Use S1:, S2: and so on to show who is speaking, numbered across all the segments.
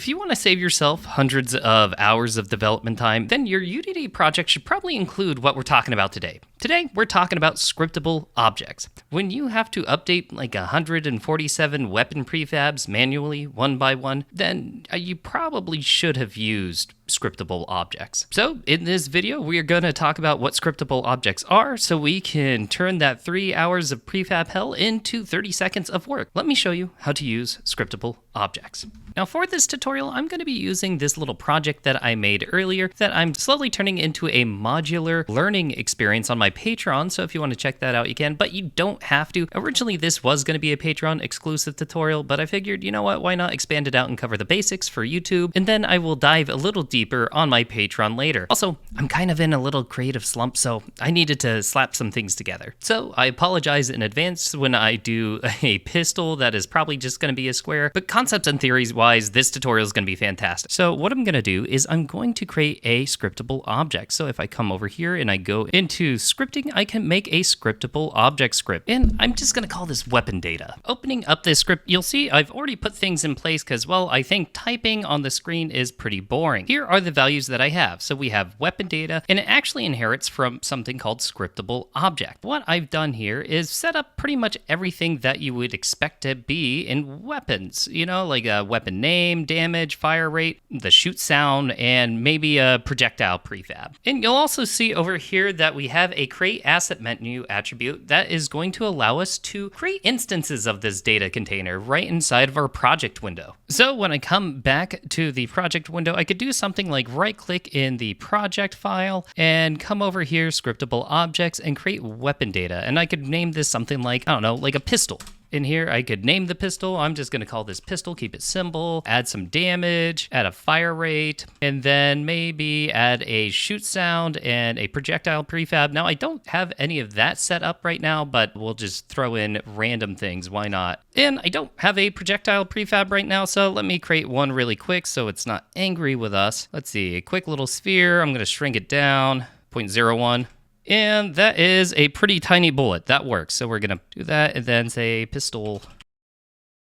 S1: If you want to save yourself hundreds of hours of development time, then your Unity project should probably include what we're talking about today. Today, we're talking about scriptable objects. When you have to update like 147 weapon prefabs manually, one by one, then you probably should have used scriptable objects. So in this video, we are going to talk about what scriptable objects are so we can turn that 3 hours of prefab hell into 30 seconds of work. Let me show you how to use scriptable objects. Now for this tutorial, I'm going to be using this little project that I made earlier that I'm slowly turning into a modular learning experience on my Patreon. So if you want to check that out, you can, but you don't have to. Originally, this was going to be a Patreon exclusive tutorial, but I figured, you know what, why not expand it out and cover the basics for YouTube? And then I will dive a little deeper on my Patreon later. Also, I'm kind of in a little creative slump, so I needed to slap some things together. So I apologize in advance when I do a pistol that is probably just going to be a square, but concepts and theories wise, this tutorial is going to be fantastic. So what I'm going to do is I'm going to create a scriptable object. So if I come over here and I go into scripting, I can make a scriptable object script. And I'm just going to call this weapon data. Opening up this script, you'll see I've already put things in place because, well, I think typing on the screen is pretty boring. Here are the values that I have. So we have weapon data, and it actually inherits from something called scriptable object. What I've done here is set up pretty much everything that you would expect to be in weapons, you know, like a weapon name, damage, fire rate, the shoot sound, and maybe a projectile prefab. And you'll also see over here that we have a create asset menu attribute that is going to allow us to create instances of this data container right inside of our project window. So when I come back to the project window, I could do something like right click in the project file and come over here, scriptable objects, and create weapon data. And I could name this something like, I don't know, like a pistol. In here, I could name the pistol. I'm just going to call this pistol, keep it simple, add some damage, add a fire rate, and then maybe add a shoot sound and a projectile prefab. Now, I don't have any of that set up right now, but we'll just throw in random things. Why not? And I don't have a projectile prefab right now, so let me create one really quick so it's not angry with us. Let's see, a quick little sphere. I'm going to shrink it down, 0.01. And that is a pretty tiny bullet. That works. So we're going to do that and then say pistol.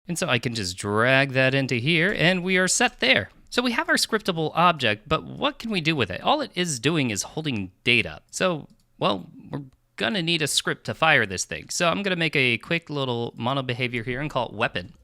S1: And so I can just drag that into here and we are set there. So we have our scriptable object, but what can we do with it? All it is doing is holding data. So, well, we're going to need a script to fire this thing. So I'm going to make a quick little mono behavior here and call it weapon.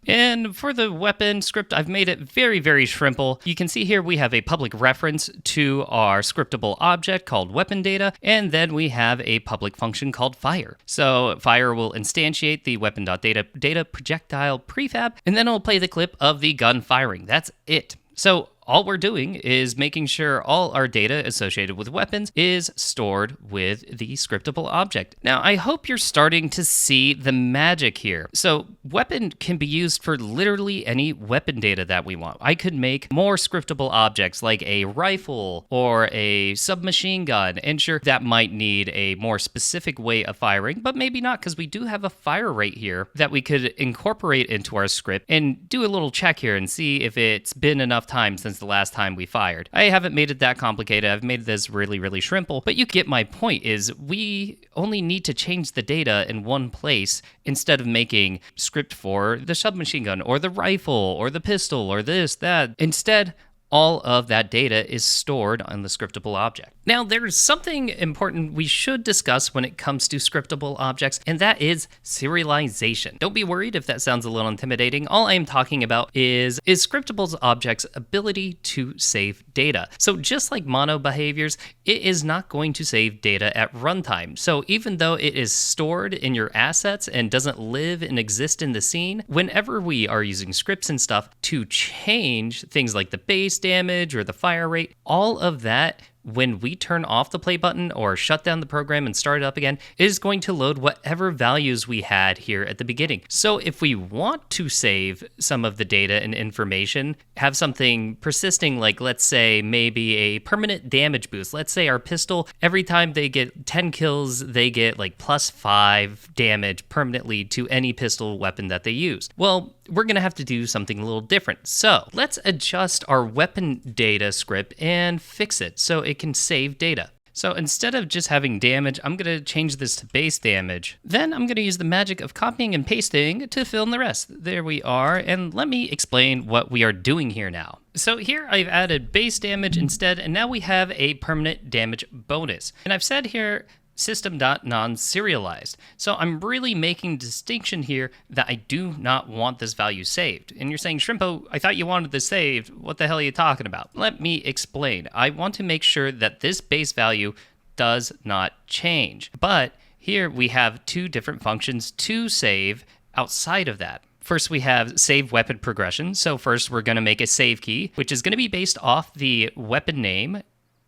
S1: And for the weapon script, I've made it very, very Shrimple. You can see here we have a public reference to our scriptable object called weapon data, and then we have a public function called fire. So fire will instantiate the weapon.data projectile prefab, and then it'll play the clip of the gun firing. That's it. So all we're doing is making sure all our data associated with weapons is stored with the scriptable object. Now, I hope you're starting to see the magic here. So weapon can be used for literally any weapon data that we want. I could make more scriptable objects like a rifle or a submachine gun, and sure, that might need a more specific way of firing, but maybe not, because we do have a fire rate here that we could incorporate into our script and do a little check here and see if it's been enough time since the last time we fired. I haven't made it that complicated. I've made this really, really Shrimple, but you get my point is we only need to change the data in one place instead of making script for the submachine gun or the rifle or the pistol or this, that. Instead, all of that data is stored on the scriptable object. Now, there's something important we should discuss when it comes to scriptable objects, and that is serialization. Don't be worried if that sounds a little intimidating. All I am talking about is scriptable objects' ability to save data. So just like mono behaviors, it is not going to save data at runtime. So even though it is stored in your assets and doesn't live and exist in the scene, whenever we are using scripts and stuff to change things like the base damage or the fire rate, all of that, when we turn off the play button or shut down the program and start it up again, it is going to load whatever values we had here at the beginning. So if we want to save some of the data and information, have something persisting, like let's say maybe a permanent damage boost. Let's say our pistol, every time they get 10 kills, they get like +5 damage permanently to any pistol weapon that they use. Well, we're going to have to do something a little different. So let's adjust our weapon data script and fix it so it can save data. So instead of just having damage, I'm going to change this to base damage. Then I'm going to use the magic of copying and pasting to fill in the rest. There we are, and let me explain what we are doing here now. So here I've added base damage instead, and now we have a permanent damage bonus. And I've said here system.non-serialized. So I'm really making a distinction here that I do not want this value saved. And you're saying, Shrimpo, I thought you wanted this saved. What the hell are you talking about? Let me explain. I want to make sure that this base value does not change. But here we have two different functions to save outside of that. First, we have save weapon progression. So first, we're going to make a save key, which is going to be based off the weapon name,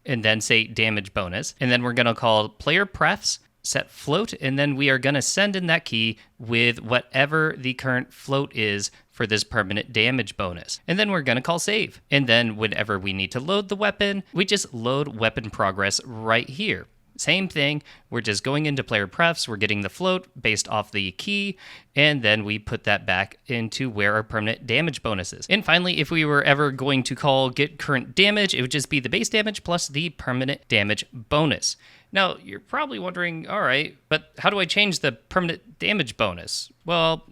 S1: and then say damage bonus. And then we're going to call player prefs, set float, and then we are going to send in that key with whatever the current float is for this permanent damage bonus. And then we're going to call save. And then whenever we need to load the weapon, we just load weapon progress right here. Same thing, we're just going into player prefs, we're getting the float based off the key, and then we put that back into where our permanent damage bonus is. And finally, if we were ever going to call get current damage, it would just be the base damage plus the permanent damage bonus. Now, you're probably wondering, all right, but how do I change the permanent damage bonus? Well,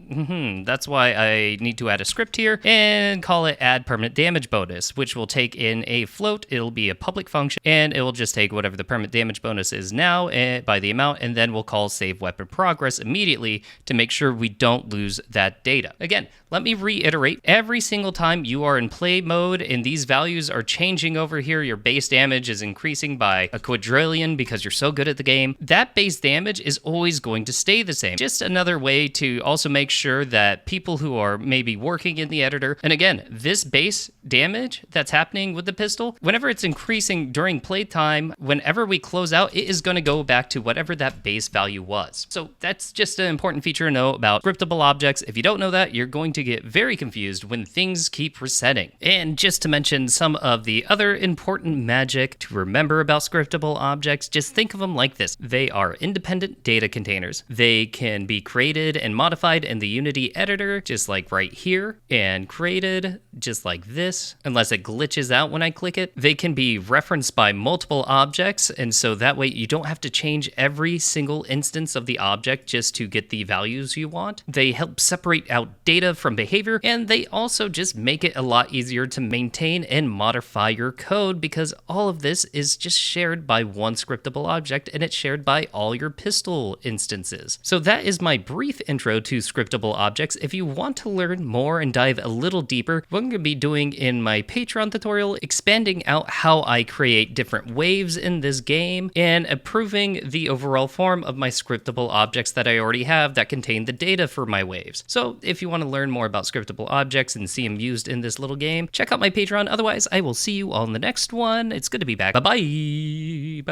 S1: that's why I need to add a script here and call it add permanent damage bonus, which will take in a float. It'll be a public function, and it will just take whatever the permanent damage bonus is now by the amount, and then we'll call save weapon progress immediately to make sure we don't lose that data. Again, let me reiterate, every single time you are in play mode and these values are changing over here, your base damage is increasing by a quadrillion because you're so good at the game, that base damage is always going to stay the same. Just another way to also make sure that people who are maybe working in the editor, and again, this base damage that's happening with the pistol, whenever it's increasing during playtime, whenever we close out, it is going to go back to whatever that base value was. So that's just an important feature to know about scriptable objects. If you don't know that, you're going to get very confused when things keep resetting. And just to mention some of the other important magic to remember about scriptable objects, just think of them like this. They are independent data containers. They can be created and modified in the Unity editor, just like right here, and created just like this, unless it glitches out when I click it. They can be referenced by multiple objects, and so that way you don't have to change every single instance of the object just to get the values you want. They help separate out data from behavior, and they also just make it a lot easier to maintain and modify your code because all of this is just shared by one scriptable object, and it's shared by all your pistol instances. So that is my brief intro to scriptable objects. If you want to learn more and dive a little deeper, what I'm going to be doing in my Patreon tutorial, expanding out how I create different waves in this game and improving the overall form of my scriptable objects that I already have that contain the data for my waves. So if you want to learn more about scriptable objects and see them used in this little game, check out my Patreon. Otherwise, I will see you on the next one. It's good to be back. Bye-bye.